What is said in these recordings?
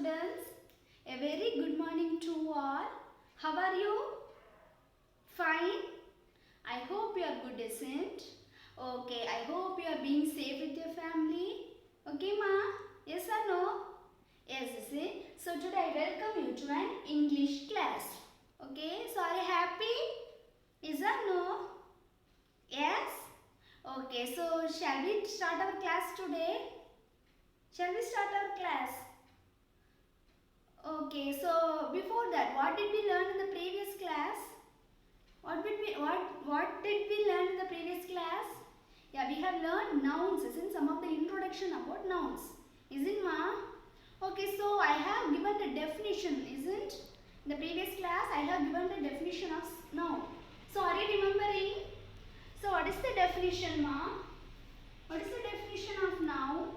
students. A very good morning to all. How are you? Fine. I hope you are good, isn't? Okay, I hope you are being safe with your family. Okay, ma? Yes or no? Yes, is it? So today I welcome you to an English class. Okay, so are you happy? Is or no? Yes? Okay, so shall we start our class today? Shall we start our class? Okay, so before that, what did we learn in the previous class? What did we learn in the previous class? Yeah, we have learned nouns, isn't some of the introduction about nouns, isn't ma? Okay, so I have given the definition, isn't? In the previous class, I have given the definition of noun. So are you remembering? So what is the definition, ma? What is the definition of noun?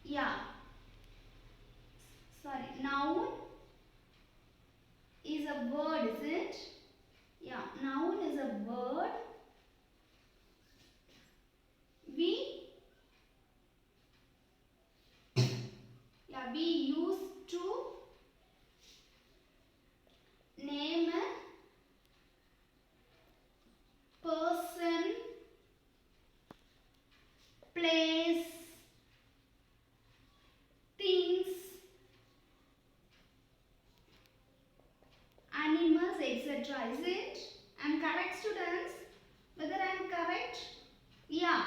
Yeah. Sorry, noun is a word, is it? Yeah, noun is a word we use to name a person, place, things, animals, etc. Is it? I am correct, students? Whether I am correct? Yeah.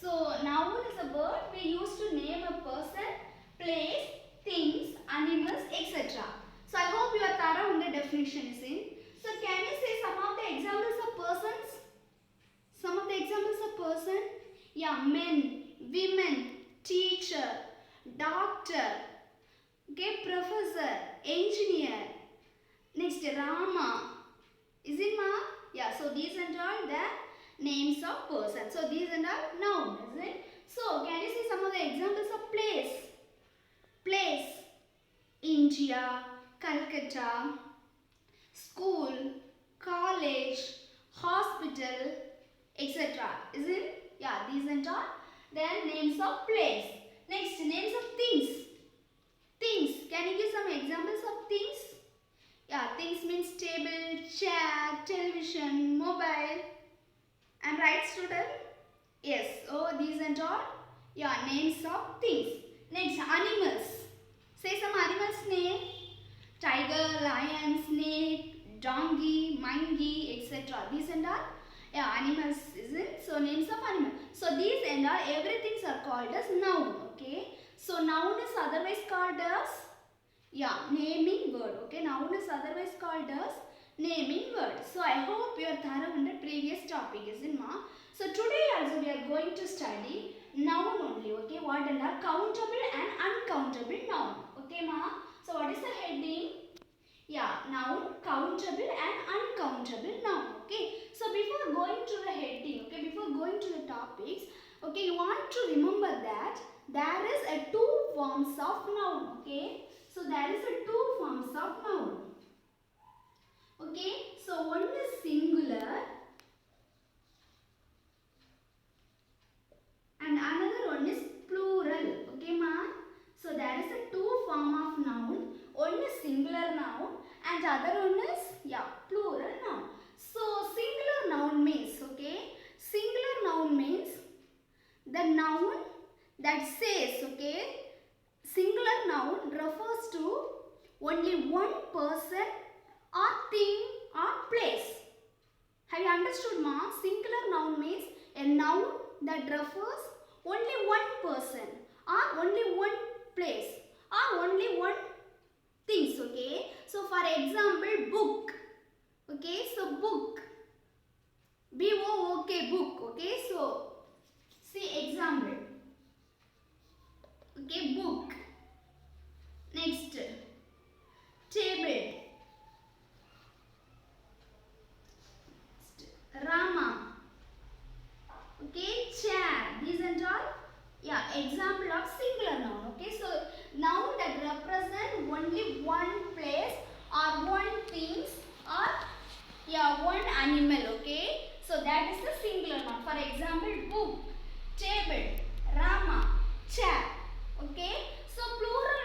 So, noun is a word we use to name a person, place, things, animals, etc. So, I hope you are thorough in the definition, is it? So, can you say some of the examples of persons? Some of the examples of person? Yeah, men, women, teacher, doctor, okay, professor, engineer. Next, Rama. Is it ma? Yeah, so these and all the names of person. So these and all noun, is it? So can you see some of the examples of place? Place, India, Calcutta, school, college, hospital, etc. Is it? Yeah, these and all then names of place. Next, names of things. Things. Can you give some examples of things? Yeah, things means table, chair, television, mobile. Am I right, student? Yes. Oh, these and all. Yeah, names of things. Next, animals. Say some animals name. Tiger, lion, snake, donkey, monkey, etc. These and all. Yeah, animals, is it? So, names of animals. So, these and all, everything are called as noun. Okay. So, noun is otherwise called as naming word. Okay, noun is otherwise called as naming word. So I hope you are thorough in the previous topic, isn't ma? So today also we are going to study noun only. Okay, what are countable and uncountable noun. Okay, ma? So what is the heading? Yeah, noun, countable and uncountable noun. Okay, so before going to the heading, okay, before going to the topics, okay, you want to remember that there is a two forms of noun. Okay. So there is a two forms of noun. Okay, so one is singular and another one is plural. Okay, ma? So there is a two form of noun. One is singular noun and other one is plural noun. So singular noun means, okay, singular noun means the noun that says, okay, singular noun refers to only one person or thing or place. Have you understood, ma? Singular noun means a noun that refers only one person or only one place or only one things. Okay. So for example, book. Okay. So book. B-O-O-K, book. Okay. So see example. Okay, book. Next, table. Rama. Okay, chair. These and all, example of singular noun. Okay, so noun that represent only one place or one things or one animal. Okay, so that is the singular noun. For example, book, table, Rama, chair. Okay, so plural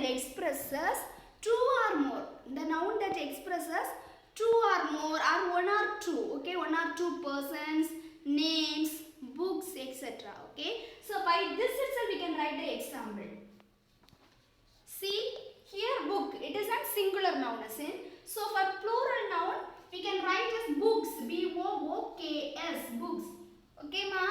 expresses two or more. The noun that expresses two or more or one or two. Okay, one or two persons, names, books, etc. Okay. So by this itself we can write the example. See here book. It is a singular noun as in. So for plural noun we can write as books. B-O-O-K-S. Books. Okay ma?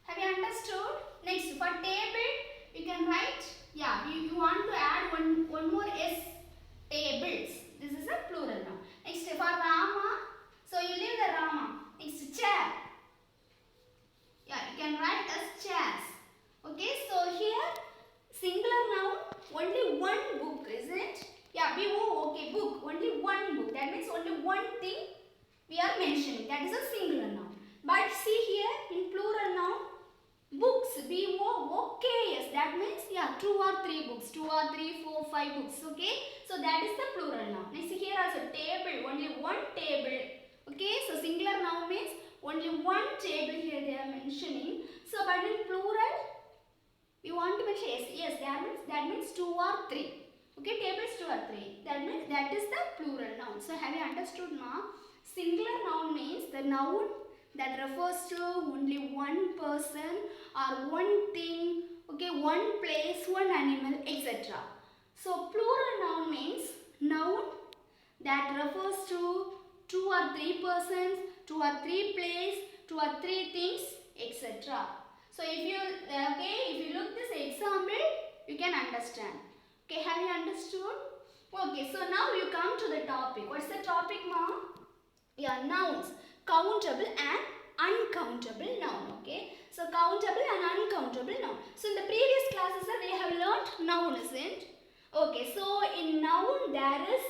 Have you understood? Next for table you can write. Yeah, you want to add one more S. Tables. This is a plural noun. Next for Rama. So you leave the Rama. Next chair. Yeah, you can write as chairs. Okay, so here singular noun only one book, is it? Yeah, B-O-O-K, book. Only one book. That means only one thing we are mentioning. That is a singular noun. But see here in plural noun, books. B-O-O-K-S. That means yeah, 2 or 3 books. 2 or 3, 4, 5 books. Okay. So that is the plural noun. Next here also table. Only one table. Okay. So singular noun means only one table here they are mentioning. So but in plural we want to mention yes. That means 2 or 3. Okay. Tables 2 or 3. That means that is the plural noun. So have you understood now? Singular noun means the noun that refers to only one person or one thing, okay, one place, one animal, etc. So plural noun means noun that refers to 2 or 3 persons, 2 or 3 place, 2 or 3 things, etc. So if you look this example, you can understand. Okay, have you understood? Okay, so now you come to the topic. What's the topic, ma'am? Yeah, nouns. Countable and uncountable noun. Okay, so countable and uncountable noun. So in the previous classes we have learnt noun, isn't? Okay, so in noun there is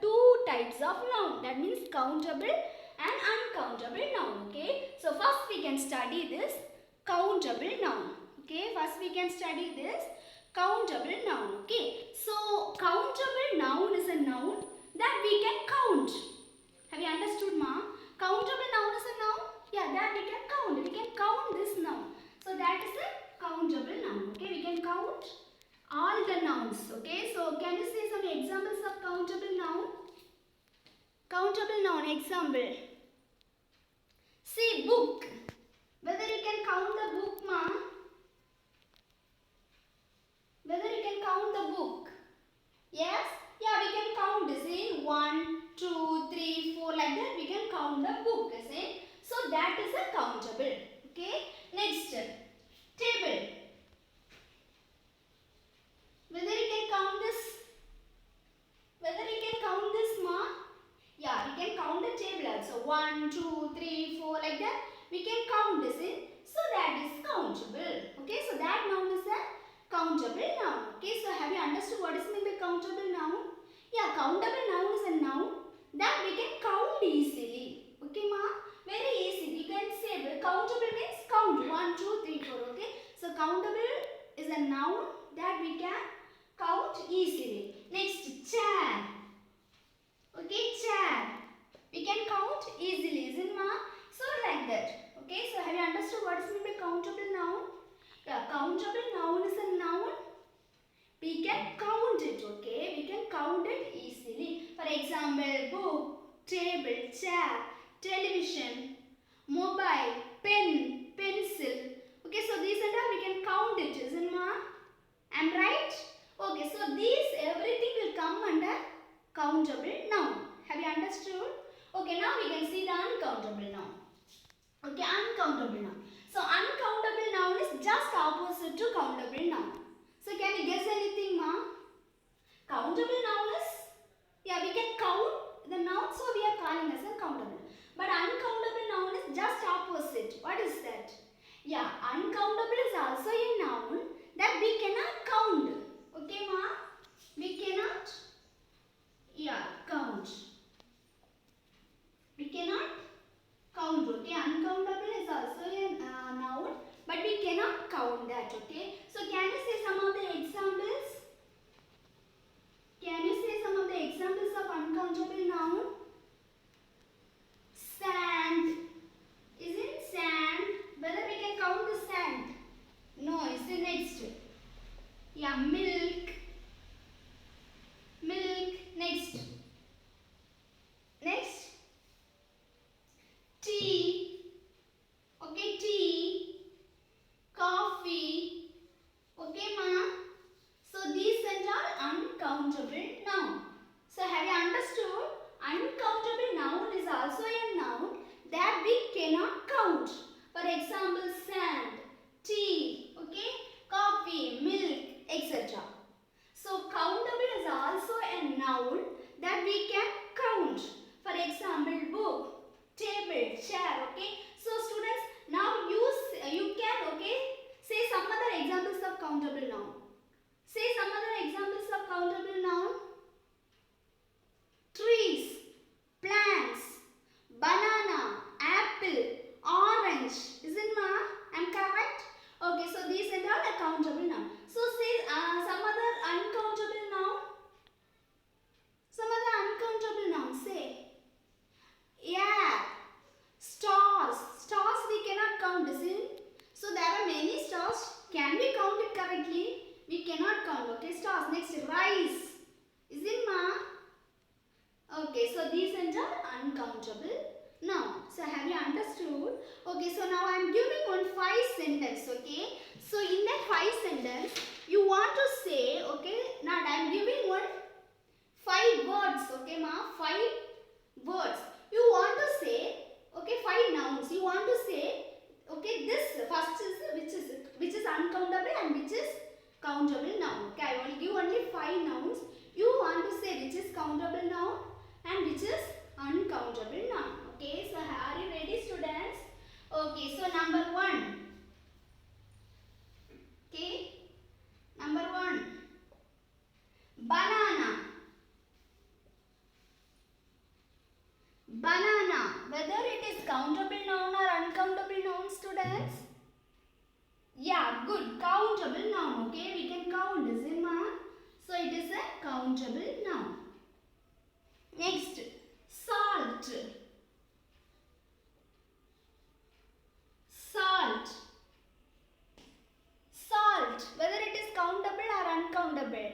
two types of noun. That means countable and uncountable noun. Okay, so first we can study this countable noun. Okay, first we can study this countable noun. Okay, so countable noun is a noun that we can count. Have you understood, ma? Countable noun is a noun. Yeah, that we can count. We can count this noun. So that is a countable noun. Okay, we can count all the nouns. Okay, so can you see some examples of countable noun? Countable noun example. See book. Whether you can count the book, ma? Whether you can count the book? Yes? Yeah, we can count this in 1, 2, 3, 4 like that. We can count the book, is it? So that is a countable. Okay. Next, table. Whether you can count this? Whether you can count this, ma? Yeah, we can count the table also. 1, 2, 3, 4 like that. We can count this in. So that is countable. Okay. So that noun is a countable noun. Okay. So have you understood what is meant by countable noun? Yeah, countable noun is a noun that we can count easily. Okay, ma? Very easy. You can say countable means count 1, 2, 3, 4. Okay. So countable is a noun that we can count easily. Next, chair. Okay, chair. We can count easily, isn't ma? So like that. Okay. So have you understood what is meant by countable noun? Yeah, countable noun is a noun. We can count it, okay? We can count it easily. For example, book, table, chair, television, mobile, pen, pencil. Okay, so these and all we can count it, isn't ma? Am I right? Okay, so these everything will come under countable noun. Have you understood? Okay, now we can see the uncountable noun. Okay, uncountable noun. So uncountable noun is just opposite to countable noun. So can you guess anything, ma? Countable noun is, yeah, we can count the noun, so we are calling as uncountable. But uncountable noun is just opposite. What is that? Yeah, uncountable is also a noun that we cannot count. Okay, ma? We cannot, yeah, count. We cannot count. Okay, uncountable is also a noun, but we cannot count that. Okay, so can you say some of the examples? Can you say some of the examples of uncountable noun? Sand. Isn't sand? Whether we can count the sand? No, it's the next. Yeah, milk. Okay, ma? So these and are uncountable noun. So have you understood? Uncountable noun is also a noun that we cannot count. For example, sand, tea, okay, coffee, milk, etc. So countable is also a noun that we can count. For example, book, table, chair, okay. So students, now you can, okay, say some other examples of countable noun. Say some other examples of countable noun. Trees, plants, banana, apple, orange. Isn't ma? I'm correct? Okay, so these are all countable noun. So say some other uncountable noun. Some other uncountable noun. Say. Yeah. Stars. Stars we cannot count, isn't? So there are many stars. Can we count it correctly? We cannot count. Okay, stars. Next, rice. Isn't ma? Okay, so these are uncountable noun. So have you understood? Okay, so now I am giving one 5 sentence. Okay, so in that 5 sentence, you want to say, okay, now I am giving one 5 words. Okay, ma, 5 words. You want to say, okay, 5 nouns. You want to say, okay, this first is which is uncountable and which is countable noun. Okay, I will give only 5 nouns. You want to say which is countable noun and which is uncountable noun. Okay, so are you ready, students? Okay, so number 1. Okay, number 1. Banana. Banana. Whether it is countable noun or uncountable noun, students? Yeah, good. Countable noun. Okay, we can count this in ma. So it is a countable noun. Next, salt. Salt. Salt. Whether it is countable or uncountable?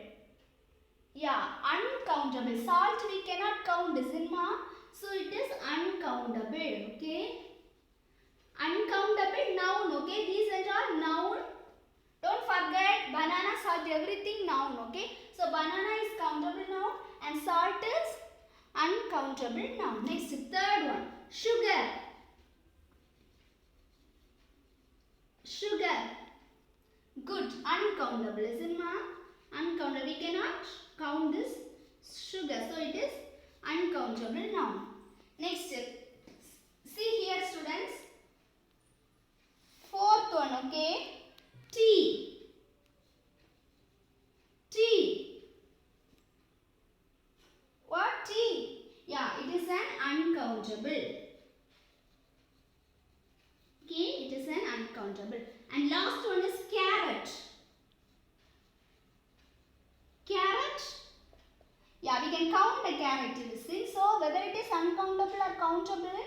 Yeah, uncountable. Salt we cannot count, isn't ma? So it is uncountable. Okay. Uncountable noun. Okay. These are all noun. Don't forget banana, salt, everything noun. Okay. So banana is countable noun and salt is uncountable noun. Next, third one. Sugar. Sugar. Good. Uncountable, isn't ma? Uncountable. We cannot count this sugar. So it is uncountable noun. Next, see here, students. Fourth one, okay. Tea. Tea. What? Tea. Yeah, it is an uncountable. Okay, it is an uncountable. And last one is carrot. Carrot. Yeah, we can count the carrot. See, so whether it is uncountable or countable,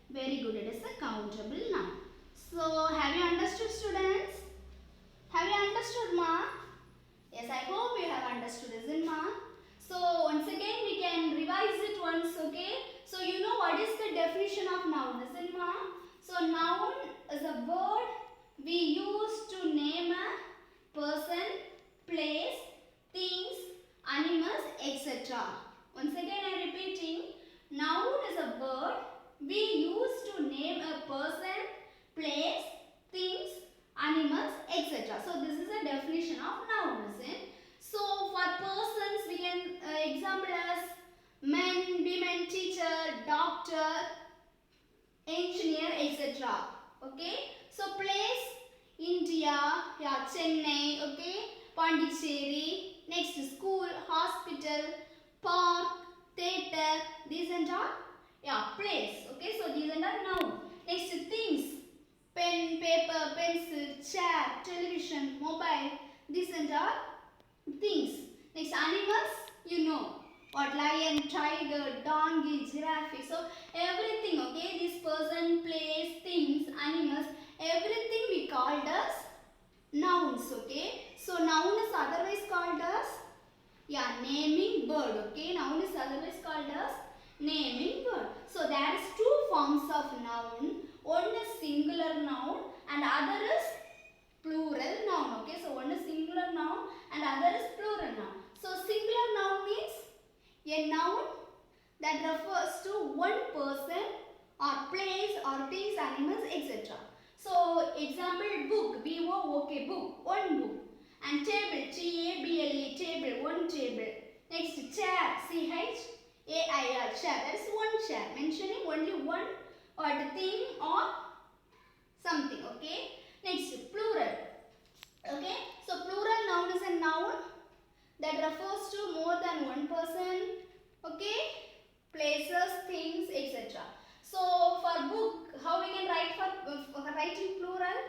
very good. It is a countable noun. So have you understood, students? Have you understood, ma? Yes, I hope you have understood, isn't ma? So once again we can revise it once, okay? So you know what is the definition of noun, isn't ma? So noun is a word we use to name a person, place, things, animals, etc. Once again I am repeating, noun is a word we use to name a person, place, things, animals, etc. So this is a definition of noun, isn't it? So for persons we can example as men, women, teacher, doctor, engineer, etc. Okay. So place, India, yeah, Chennai, okay, Pondicherry. Next, school, hospital, park, theatre. These and all, yeah, place. Okay, so these and all noun. Next, things. Pen, paper, pencil, chair, television, mobile. These and all things. Next, animals, you know. What? Lion, tiger, donkey, giraffe. So everything, okay, this person, place, things, animals, everything we called as nouns, okay. So noun is otherwise called as, yeah, naming word, okay. Noun is otherwise called as naming word. So there is two forms of noun. One is singular noun and other is plural noun, okay. So one is singular other is plural noun. So singular noun means a noun that refers to one person or place or things, animals, etc. So example, book, B-O-O-K, book, one book. And table, T-A-B-L-E, table, one table. Next, chair, C-H-A-I-R, chair, that is one chair, mentioning only one or the thing or something, okay. Next, plural. Okay, so plural noun is a noun that refers to more than one person, okay, places, things, etc. So for book, how we can write for write in plural?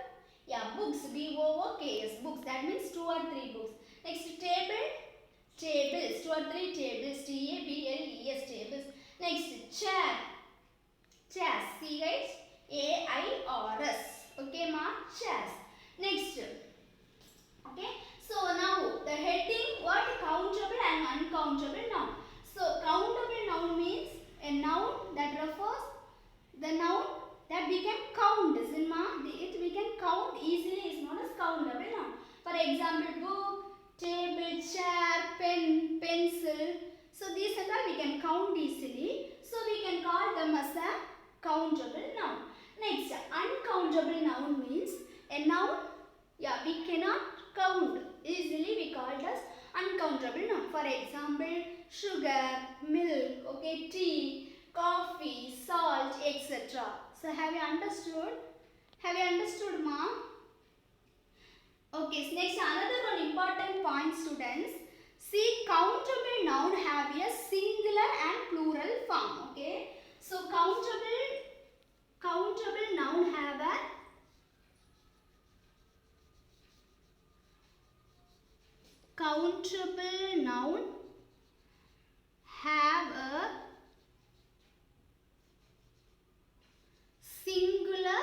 Yeah, books, B-O-O-K-S, books, that means 2 or 3 books. Next, table, tables, 2 or 3 tables, T-A-B-L-E-S, tables. Next, chair, chairs, C-H-A-I-R-S, okay ma, chairs. Next, okay, so now the heading, what? Countable and uncountable noun. So countable noun means a noun that refers the noun that we can count. Isn't ma? It we can count easily is known as countable noun. For example, book, table, chair, pen, pencil. So these are all we can count easily. So we can call them as a countable noun. Next, uncountable noun means a noun, yeah, we cannot count easily, we call it as uncountable noun. For example, sugar, milk, okay, tea, coffee, salt, etc. So have you understood? Have you understood, ma? Okay, so next another one important point, students. See, countable noun have a singular and plural form, okay. So countable noun have a countable noun have a singular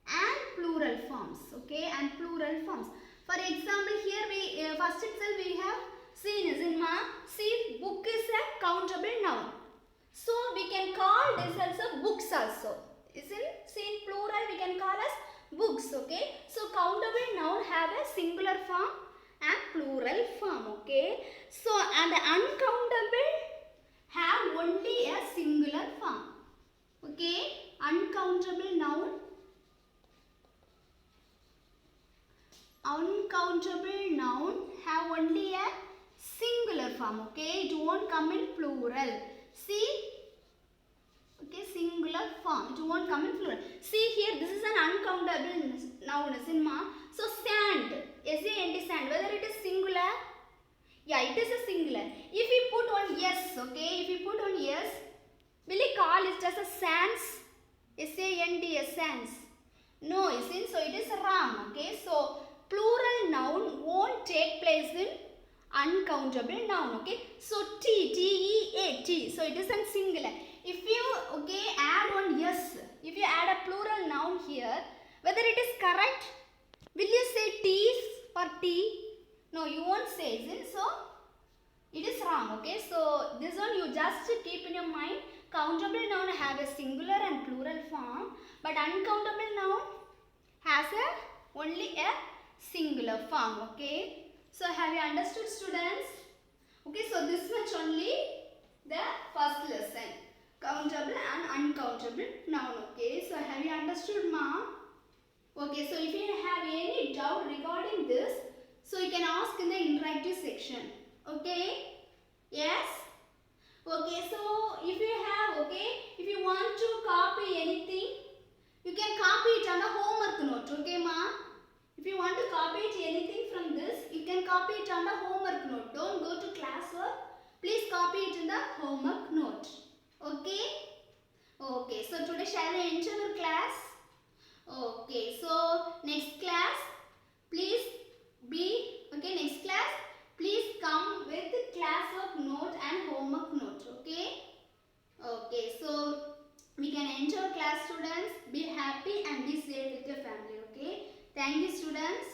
and plural forms, okay, and plural forms. For example, here we first itself we have seen, isn't ma? See, book is a countable noun, so we can call this also books also. Isn't, see, in plural we can call as books, okay. So countable noun have a singular form and plural form, okay. So and the uncountable have only a singular form, okay. Uncountable noun have only a singular form, okay. It won't come in plural. See, okay, singular form, it won't come in plural. See here, this is an uncountable noun, isn't ma? So sand, S-A-N-D, sand, whether it is singular? Yeah, it is a singular. If we put on yes, okay, if we put on yes, will we call it as a sands? S-A-N-D-S, sands. No, isn't, so it is wrong, okay. So plural noun won't take place in uncountable noun, okay. So T-E-A-T, so it is a singular. If you, okay, add one yes, if you add a plural noun here, whether it is correct, will you say teas or tea? No, you won't say, isn't it? So it is wrong, okay. So this one you just keep in your mind. Countable noun have a singular and plural form, but uncountable noun has only a singular form, okay. So have you understood, students? Okay, so this much only the first lesson, countable and uncountable noun, okay. So have you understood, ma? Okay, so if you have any doubt regarding this, so you can ask in the interactive section, okay. Yes. Okay, so if you have, okay, if you want to copy anything, you can copy it on a homework note, okay ma? If you want to copy it anything from this, you can copy it on the homework note. Don't go to class work. Please copy it in the homework note. Okay? Okay, so today shall we enter our class? Okay, so next class, please be, okay, next class, please come with class work note and homework note, okay? Okay, so we can enter class, students. Be happy and be safe with your family, okay? Thank you, students.